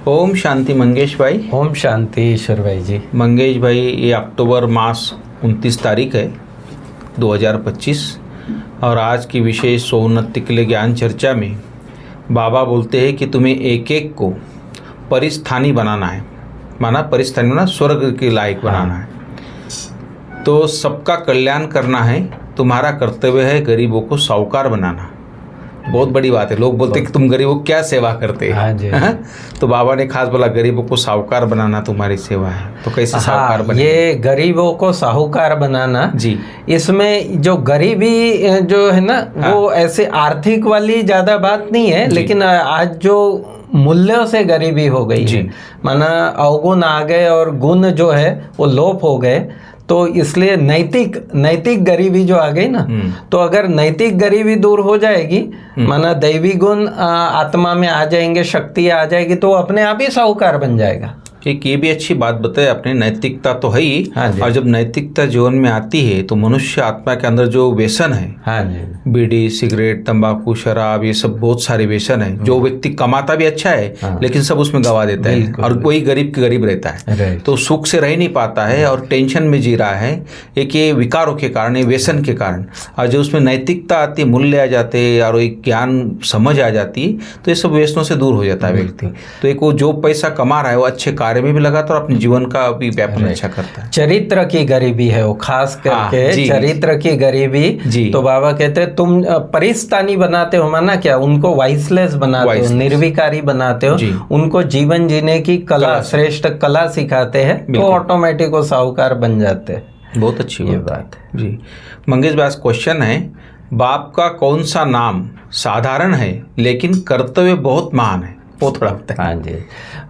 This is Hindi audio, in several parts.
ओम शांति मंगेश भाई। ओम शांति ईश्वर भाई जी। मंगेश भाई, ये अक्टूबर मास 29 तारीख है 2025 और आज की विशेष सोन्नति के लिए ज्ञान चर्चा में बाबा बोलते हैं कि तुम्हें एक एक को परिस्थानी बनाना है। माना परिस्थानी बनाना, स्वर्ग के लायक बनाना है। तो सबका कल्याण करना है, तुम्हारा कर्तव्य है गरीबों को साहूकार बनाना। बहुत बड़ी बात है। लोग बोलते हैं कि तुम गरीबों की क्या सेवा करते हैं। हाँ जी। तो बाबा ने खास बोला गरीबों को साहूकार बनाना तुम्हारी सेवा है। तो कैसे साहूकार बने? ये गरीबों को साहूकार बनाना जी। इसमें जो गरीबी जो है ना, वो ऐसे आर्थिक वाली ज़्यादा बात नहीं है, लेकिन आज जो मूल्यों से गरीबी हो गई है, माना अवगुण आ गए और गुण जो है वो लोप हो गए, तो इसलिए नैतिक गरीबी जो आ गई ना, तो अगर नैतिक गरीबी दूर हो जाएगी, माना दैवी गुण आत्मा में आ जाएंगे, शक्ति आ जाएगी, तो अपने आप ही साहूकार बन जाएगा। एक ये भी अच्छी बात बताए आपने, नैतिकता तो है ही। हाँ जी। और जब नैतिकता जीवन में आती है तो मनुष्य आत्मा के अंदर जो व्यसन है, हाँ जी, बीड़ी, सिगरेट, तंबाकू, शराब, ये सब बहुत सारे व्यसन है। जो व्यक्ति कमाता भी अच्छा है लेकिन सब उसमें गवा देता है और कोई गरीब के गरीब रहता है, तो सुख से रह नहीं पाता है और टेंशन में जी रहा है। एक ये विकारों के कारण, ये व्यसन के कारण। और जो उसमें नैतिकता आती है, मूल्य आ जाते हैं और एक ज्ञान समझ आ जाती है, तो ये सब व्यसनों से दूर हो जाता है व्यक्ति। तो एक वो जो पैसा कमा रहा है वो अच्छे कार्य में भी लगाता और अपने जीवन का भी व्यापन अच्छा करता है। चरित्र की गरीबी है वो, खास करके चरित्र की गरीबी। तो बाबा कहते हैं तुम परिस्थानी बनाते हो, माना क्या, उनको वाइसलेस बनाते हो, निर्विकारी बनाते हो, उनको जीवन जीने की कला, श्रेष्ठ कला सिखाते हैं, तो ऑटोमेटिक वो साहूकार बन जाते हैं। बहुत अच्छी बात है जी। मंगेश भाई, क्वेश्चन है, बाप का कौन सा नाम साधारण है लेकिन कर्तव्य बहुत महान है? वो थोड़ा बताएं। हाँ जी।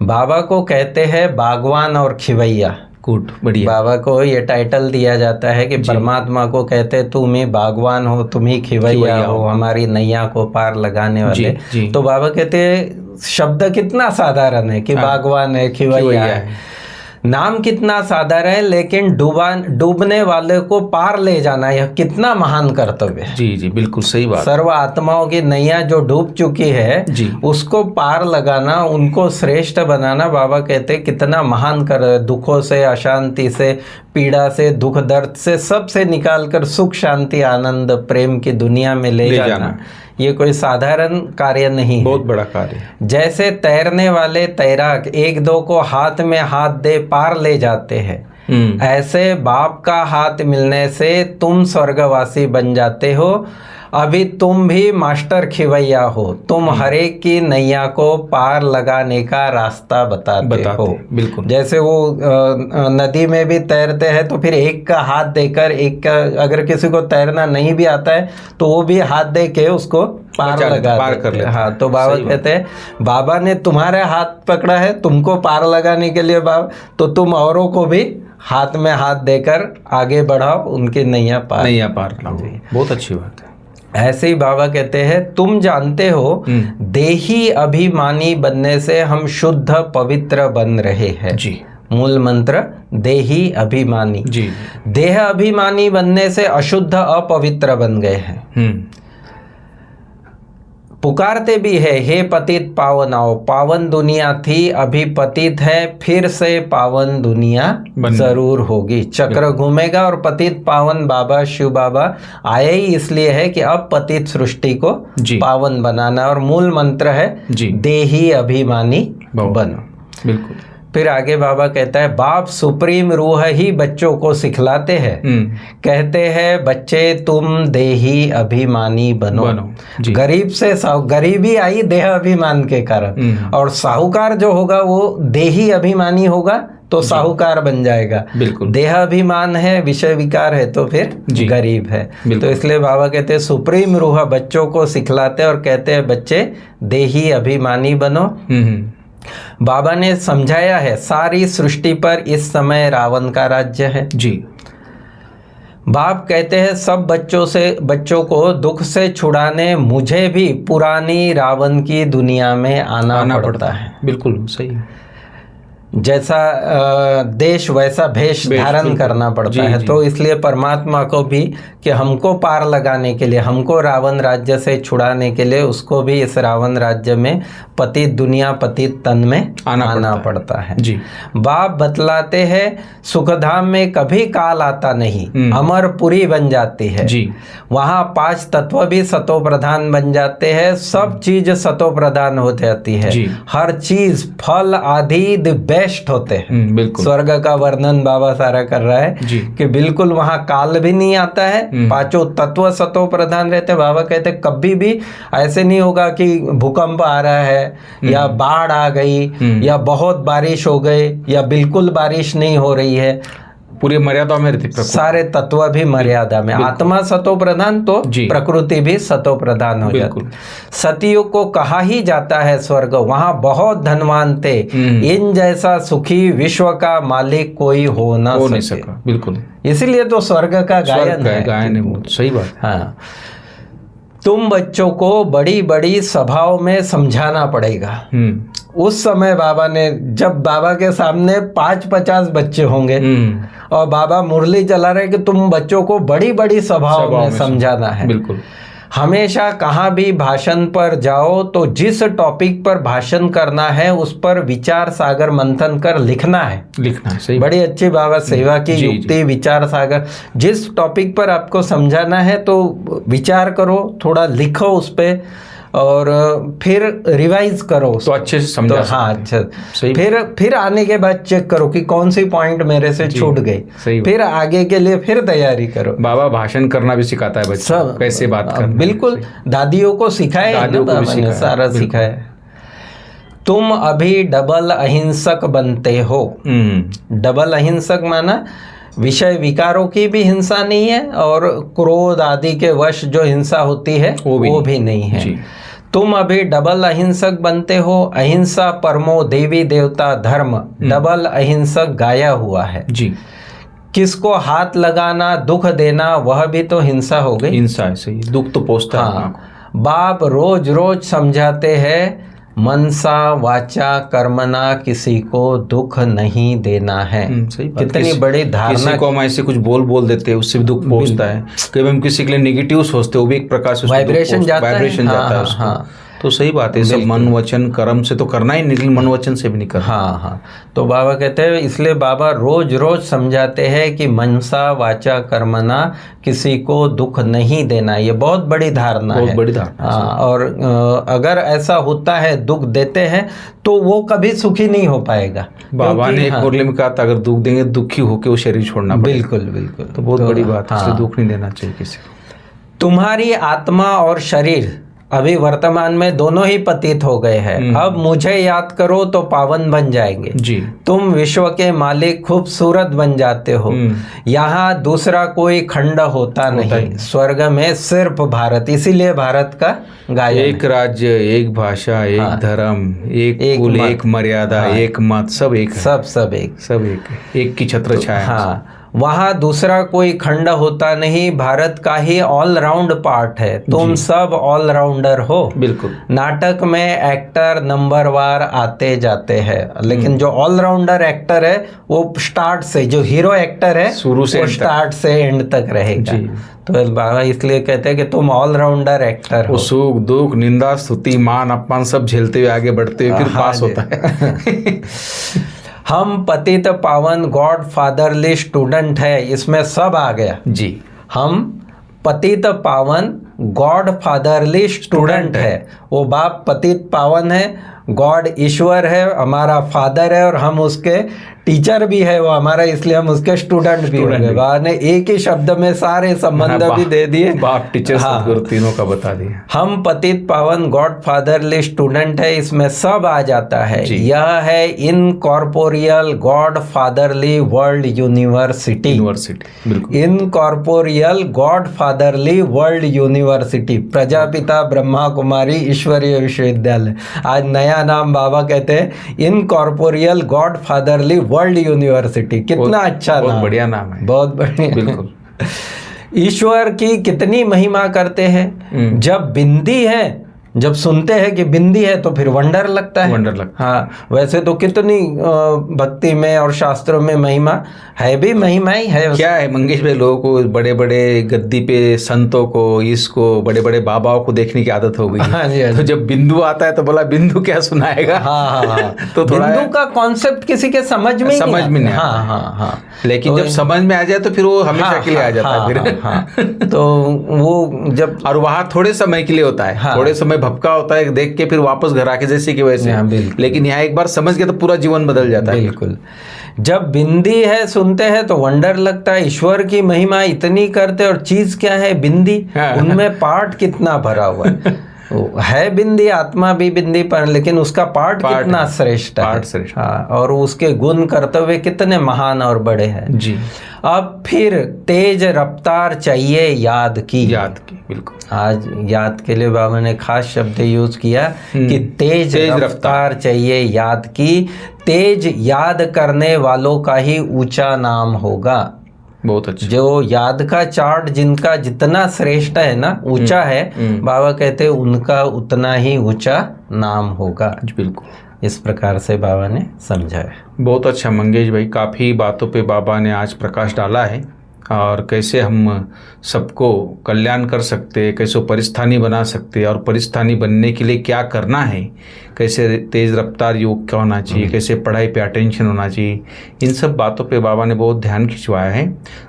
बाबा को कहते हैं बागवान और खिवैया। गुड, बढ़िया। बाबा को ये टाइटल दिया जाता है कि परमात्मा को कहते हैं तुम ही बागवान हो, तुम ही खिवैया हो, हमारी नैया को पार लगाने वाले। तो बाबा कहते हैं शब्द कितना साधारण है कि बागवान है, खिवैया है, नाम कितना साधारण है, लेकिन डूबने वाले को पार ले जाना यह कितना महान कर्तव्य है। जी जी, बिल्कुल सही बात। सर्व आत्माओं की नैया जो डूब चुकी है उसको पार लगाना, उनको श्रेष्ठ बनाना, बाबा कहते हैं कितना महान कर, दुखों से, अशांति से, पीड़ा से, दुख दर्द से, सब से निकाल कर सुख, शांति, आनंद, प्रेम की दुनिया में ले जाना ये कोई साधारण कार्य नहीं है, बहुत बड़ा कार्य। जैसे तैरने वाले तैराक एक दो को हाथ में हाथ दे पार ले जाते हैं, ऐसे बाप का हाथ मिलने से तुम स्वर्गवासी बन जाते हो। अभी तुम भी मास्टर खिवैया हो, तुम हरेक की नैया को पार लगाने का रास्ता बताते हो। बिल्कुल। जैसे वो नदी में भी तैरते हैं तो फिर एक का हाथ देकर, एक का, अगर किसी को तैरना नहीं भी आता है तो वो भी हाथ दे के उसको पार कर लेते। हाँ, तो बाबा कहते हैं बाबा ने तुम्हारे हाथ पकड़ा है तुमको पार लगाने के लिए बाबा, तो तुम औरों को भी हाथ में हाथ देकर आगे बढ़ाओ, उनकी नैया पार लाओ। बहुत अच्छी बात है। ऐसे ही बाबा कहते हैं तुम जानते हो देही अभिमानी बनने से हम शुद्ध पवित्र बन रहे हैं। जी, मूल मंत्र देही अभिमानी। जी, देह अभिमानी बनने से अशुद्ध अपवित्र बन गए हैं। पुकारते भी है हे पतित पावन आओ, पावन दुनिया थी अभी पतित है, फिर से पावन दुनिया जरूर होगी। चक्र घूमेगा और पतित पावन बाबा शिव बाबा आए ही इसलिए है कि अब पतित सृष्टि को पावन बनाना, और मूल मंत्र है देही अभिमानी बनो। बिल्कुल। फिर आगे बाबा कहता है बाप सुप्रीम रूह ही बच्चों को सिखलाते हैं, कहते हैं बच्चे तुम देही अभिमानी बनो। गरीब से गरीबी आई देह अभिमान के कारण, और साहूकार जो होगा वो देही अभिमानी होगा तो साहूकार बन जाएगा। बिल्कुल। देह अभिमान है, विषय विकार है, तो फिर गरीब है। तो इसलिए बाबा कहते हैं सुप्रीम रूह बच्चों को सिखलाते और कहते हैं बच्चे देही अभिमानी बनो। बाबा ने समझाया है सारी सृष्टि पर इस समय रावण का राज्य है। जी, बाप कहते हैं सब बच्चों को दुख से छुड़ाने मुझे भी पुरानी रावण की दुनिया में आना पड़ता है। बिल्कुल सही। जैसा देश वैसा भेष धारण करना पड़ता है। तो इसलिए परमात्मा को भी कि हमको पार लगाने के लिए, हमको रावण राज्य से छुड़ाने के लिए, उसको भी इस रावण राज्य में पतित दुनिया पतित तन में आना पड़ता है। जी। बाप बतलाते हैं सुखधाम में कभी काल आता नहीं, अमरपुरी बन जाती है जी। वहाँ 5 तत्व भी सतो प्रधान बन जाते हैं, सब चीज सतो प्रधान हो जाती है जी। हर चीज फल आदि द बेस्ट होते हैं। बिल्कुल। स्वर्ग का वर्णन बाबा सारा कर रहा है जी। कि बिल्कुल वहाँ काल भी नहीं आता है, 5 तत्व सतो प्रधान रहते हैं। बाबा कहते हैं कभी भी ऐसे नहीं होगा कि भूकंप आ रहा है या बाढ़ आ गई या बहुत बारिश हो गई या बिल्कुल बारिश नहीं हो रही है, पूरी मर्यादा में रहती प्रकृति। सारे तत्व भी मर्यादा में। आत्मा सतो प्रधान तो प्रकृति भी सतो प्रधान हो जाती। सतयुग को कहा ही जाता है स्वर्ग, वहां बहुत धनवान थे, इन जैसा सुखी विश्व का मालिक कोई हो नहीं सका। बिल्कुल, इसीलिए तो स्वर्ग का गायन है। गायन है, सही बात। हाँ, तुम बच्चों को बड़ी बड़ी सभाओं में समझाना पड़ेगा। उस समय बाबा ने, जब बाबा के सामने 5-50 बच्चे होंगे और बाबा मुरली चला रहे कि तुम बच्चों को बड़ी बड़ी सभाओं में समझाना है। बिल्कुल। हमेशा कहाँ भी भाषण पर जाओ तो जिस टॉपिक पर भाषण करना है उस पर विचार सागर मंथन कर लिखना है। सही। बड़ी अच्छी बाबा सेवा की युक्ति, विचार सागर। जिस टॉपिक पर आपको समझाना है तो विचार करो, थोड़ा लिखो उस पे और फिर रिवाइज करो तो अच्छे से समझा। तो हाँ, अच्छा सही। फिर आने के बाद चेक करो कि कौन सी पॉइंट मेरे से छूट गई, फिर आगे के लिए फिर तैयारी करो। बाबा भाषण करना भी सिखाता है बच्चों को, कैसे बात करना। बिल्कुल, दादियों को सिखाया है ना बाबा ने, सारा सिखाया। तुम अभी डबल अहिंसक बनते हो। डबल अहिंसक माना विषय विकारों की भी हिंसा नहीं है और क्रोध आदि के वश जो हिंसा होती है वो भी नहीं है। तुम अभी डबल अहिंसक बनते हो। अहिंसा परमो देवी देवता धर्म, डबल अहिंसक गाया हुआ है जी। किसको हाथ लगाना, दुख देना, वह भी तो हिंसा हो गई। हिंसा है, सही। दुख तो पहुंचता है। बाप रोज रोज समझाते हैं मनसा वाचा कर्मना किसी को दुख नहीं देना है। कितनी बड़ी धारणा। किसी को हम ऐसे कुछ बोल देते हैं, उससे भी दुख पहुंचता है। कभी हम किसी के लिए नेगेटिव सोचते हैं, वो भी एक प्रकार से वाइब्रेशन जाता है। हाँ, तो सही बात है। सब मन वचन कर्म से तो करना ही, लेकिन मन वचन से भी नहीं करना। हाँ, तो बाबा कहते हैं, इसलिए बाबा रोज रोज समझाते हैं कि मनसा वाचा कर्मना किसी को दुख नहीं देना। ये बहुत बड़ी धारणा है, बहुत बड़ी धारणा। और अगर ऐसा होता है, दुख देते हैं, तो वो कभी सुखी नहीं हो पाएगा। बाबा ने एक मुरली में कहा था, अगर दुख देंगे दुखी होकर वो शरीर छोड़ना पड़ेगा। बिल्कुल बिल्कुल, तो बहुत बड़ी बात है, दुख नहीं देना चाहिए किसी को। तुम्हारी आत्मा और शरीर अभी वर्तमान में दोनों ही पतित हो गए हैं। अब मुझे याद करो तो पावन बन जाएंगे जी। तुम विश्व के मालिक खूबसूरत बन जाते हो। यहाँ दूसरा कोई खंड होता नहीं। स्वर्ग में सिर्फ भारत, इसीलिए भारत का गायन। एक राज्य, एक भाषा, एक धर्म, एक कुल, एक मर्यादा, एक मत, सब एक है। सब एक की छत्र छाया। हाँ, वहाँ दूसरा कोई खंड होता नहीं। भारत का ही ऑलराउंड पार्ट है। तुम सब ऑलराउंडर हो। बिल्कुल। नाटक में एक्टर नंबरवार आते जाते हैं, लेकिन जो ऑलराउंडर एक्टर है वो स्टार्ट से, जो हीरो एक्टर है शुरू से स्टार्ट से एंड तक रहेगा। तो बाबा इसलिए कहते हैं कि तुम ऑलराउंडर एक्टर हो। सुख दुख निंदा स्तुति मान अपमान सब झेलते हुए आगे बढ़ते हुए फिर पास होता है। हम पतित पावन गॉड फादरली स्टूडेंट है, इसमें सब आ गया जी। हम पतित पावन गॉड फादरली स्टूडेंट है। वो बाप पतित पावन है, गॉड ईश्वर है, हमारा फादर है और हम उसके टीचर भी है वो हमारा, इसलिए हम उसके स्टूडेंट भी हो गए। बाबा ने एक ही शब्द में सारे संबंध भी दे दिए, बाप टीचर सद्गुरु तीनों का बता दिया। हम पतित पावन गॉड फादरली स्टूडेंट है, इसमें सब आ जाता है। यह है incorporeal god fatherly world university. Incorporeal god fatherly world university, Prajapita Brahma Kumari Ishwariya Vishwavidyalaya. आज नया नाम बाबा कहते हैं incorporeal god fatherly world university. कितना अच्छा नाम, बहुत बढ़िया नाम है, बहुत बढ़िया। बिल्कुल। ईश्वर की कितनी महिमा करते हैं। जब बिंदी है जब सुनते हैं कि बिंदी है तो फिर वंडर लगता है। वंडर लगता हाँ, वैसे तो कितनी भक्ति में और शास्त्रों में महिमा है, भी महिमा ही है। क्या है मंगेश भाई, लोगों को बड़े बड़े गद्दी पे संतों को, इसको बड़े बड़े बाबाओं को देखने की आदत हो गई है। हाँ जी, हाँ तो जब बिंदु आता है तो बोला बिंदु क्या सुनाएगा। हाँ। तो थोड़ा बिंदु का कॉन्सेप्ट किसी के समझ में नहीं आता। हाँ। लेकिन जब समझ में आ जाए तो फिर वो हमेशा के लिए आ जाता है फिर। हाँ। तो वो जब, और वहाँ थोड़े समय के लिए होता है। हाँ। थोड़े समय भपका होता है, देख के फिर वापस घर आके जैसे कि वैसे। लेकिन यहाँ एक बार समझ गया तो पूरा जीवन बदल जाता है। बिल्कुल। जब बिंदी है सुनते हैं तो वंडर लगता है, ईश्वर की महिमा इतनी करते, और चीज क्या है बिंदी, उनमें पार्ट कितना भरा हुआ है बिंदी, आत्मा भी बिंदी पर, लेकिन उसका पार्ट कितना श्रेष्ठ है। हाँ, और उसके गुण कर्तव्य कितने महान और बड़े हैं जी। अब फिर तेज रफ्तार चाहिए याद की। बिल्कुल। आज याद के लिए बाबा ने खास शब्द यूज किया कि तेज रफ्तार चाहिए याद की, तेज याद करने वालों का ही ऊंचा नाम होगा। बहुत अच्छा। जो याद का चार्ट जिनका जितना श्रेष्ठ है ना, ऊंचा है, बाबा कहते हैं उनका उतना ही ऊंचा नाम होगा। बिल्कुल। इस प्रकार से बाबा ने समझाया। बहुत अच्छा मंगेश भाई, काफ़ी बातों पे बाबा ने आज प्रकाश डाला है, और कैसे हम सबको कल्याण कर सकते हैं, कैसे परिस्थानी बना सकते हैं, और परिस्थानी बनने के लिए क्या करना है, कैसे तेज़ रफ्तार योग क्या होना चाहिए, कैसे पढ़ाई पे अटेंशन होना चाहिए, इन सब बातों पे बाबा ने बहुत ध्यान खिंचवाया है।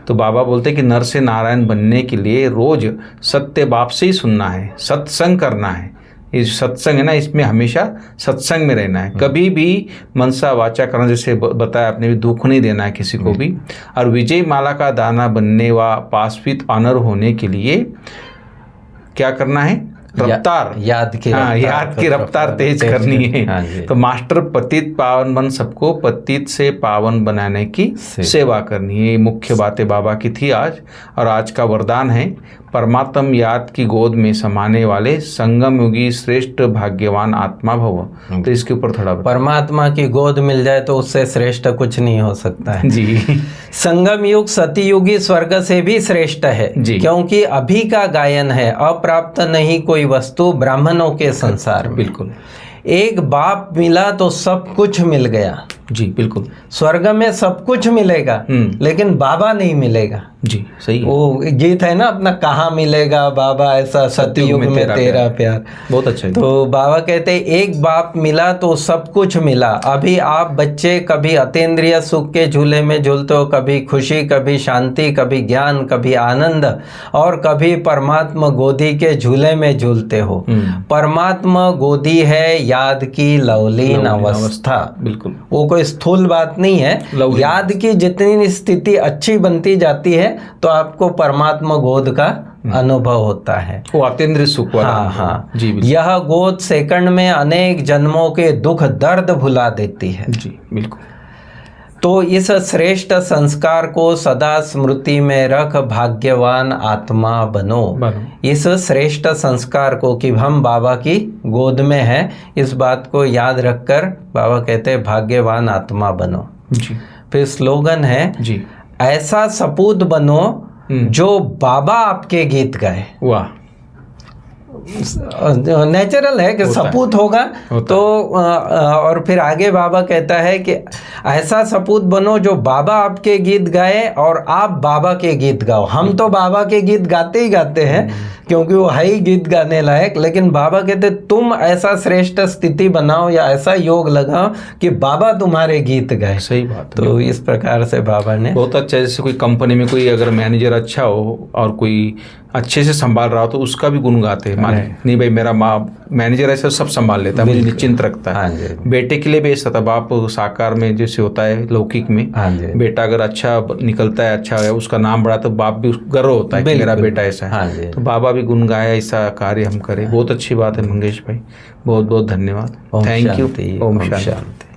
तो बाबा बोलते हैं कि नर से नारायण बनने के लिए रोज़ सत्य बाप से ही सुनना है, सत्संग करना है। ये सत्संग है ना, इसमें हमेशा सत्संग में रहना है, कभी भी मनसा वाचा करना, जैसे बताया आपने भी, दुख नहीं देना है किसी को भी। और विजय माला का दाना बनने व पास विद ऑनर होने के लिए क्या करना है, रफ्तार, याद की रफ्तार तेज करनी है। तो मास्टर पतित पावन बन सबको पतित से पावन बनाने की सेवा करनी है। ये मुख्य बातें बाबा की थी आज, और आज का वरदान है परमात्म याद की गोद में समाने वाले संगम युगी श्रेष्ठ भाग्यवान आत्मा भव। तो इसके ऊपर थोड़ा परमात्मा की गोद मिल जाए तो उससे श्रेष्ठ कुछ नहीं हो सकता है जी। संगम युग सतयुगी स्वर्ग से भी श्रेष्ठ है जी, क्योंकि अभी का गायन है अप्राप्त नहीं कोई वस्तु ब्राह्मणों के संसार में। बिल्कुल। एक बाप मिला तो सब कुछ मिल गया जी। बिल्कुल। स्वर्ग में सब कुछ मिलेगा लेकिन बाबा नहीं मिलेगा जी। सही है। वो गीत है ना अपना, कहाँ मिलेगा बाबा ऐसा सतयुग में तेरा प्यार। बहुत अच्छा है। तो बाबा कहते हैं एक बाप मिला तो सब कुछ मिला। अभी आप बच्चे कभी अतीन्द्रिय सुख के झूले में झूलते हो, कभी खुशी, कभी शांति, कभी ज्ञान, कभी आनंद, और कभी परमात्मा गोदी के झूले में झूलते हो। परमात्मा गोदी है याद की लवलीन अवस्था। बिल्कुल। वो कोई स्थूल बात नहीं है। याद की जितनी स्थिति अच्छी बनती जाती है तो आपको परमात्मा गोद का अनुभव होता है, वो अतीन्द्रिय सुख वाला। हाँ जी। यह गोद सेकंड में अनेक जन्मों के दुख दर्द भुला देती है जी। बिल्कुल। तो इस श्रेष्ठ संस्कार को सदा स्मृति में रख भाग्यवान आत्मा बनो। इस श्रेष्ठ संस्कार को कि हम बाबा की गोद में हैं, इस बात को याद रखकर बाबा कहते हैं भाग्यवान आत्मा बनो जी। फिर स्लोगन है जी, ऐसा सपूत बनो जो बाबा आपके गीत गाए। वाह। नेचुरल है कि सपूत होगा तो और फिर आगे बाबा कहता है कि ऐसा सपूत बनो जो बाबा आपके गीत गाए और आप बाबा के गीत गाओ। हम तो बाबा के गीत गाते ही गाते हैं क्योंकि वो है ही गीत गाने लायक, लेकिन बाबा कहते तुम ऐसा श्रेष्ठ स्थिति बनाओ या ऐसा योग लगाओ कि बाबा तुम्हारे गीत गाए। सही बात। तो इस प्रकार से बाबा ने बहुत अच्छा, जैसे कोई कंपनी में कोई अगर मैनेजर अच्छा हो और कोई अच्छे से संभाल रहा हो तो उसका भी गुण गाते हैं, माने नहीं भाई मेरा मैनेजर ऐसा सब संभाल लेता है, मुझे निश्चिंत रखता है। बेटे के लिए भी ऐसा था, बाप साकार में जैसे होता है लौकिक में, बेटा अगर अच्छा निकलता है, अच्छा है, उसका नाम बढ़ा तो बाप भी गर्व होता है कि मेरा बेटा ऐसा है। तो बाबा भी गुण गाया, ऐसा कार्य हम करें। बहुत अच्छी बात है मंगेश भाई, बहुत बहुत धन्यवाद। Thank you. ओम शांति।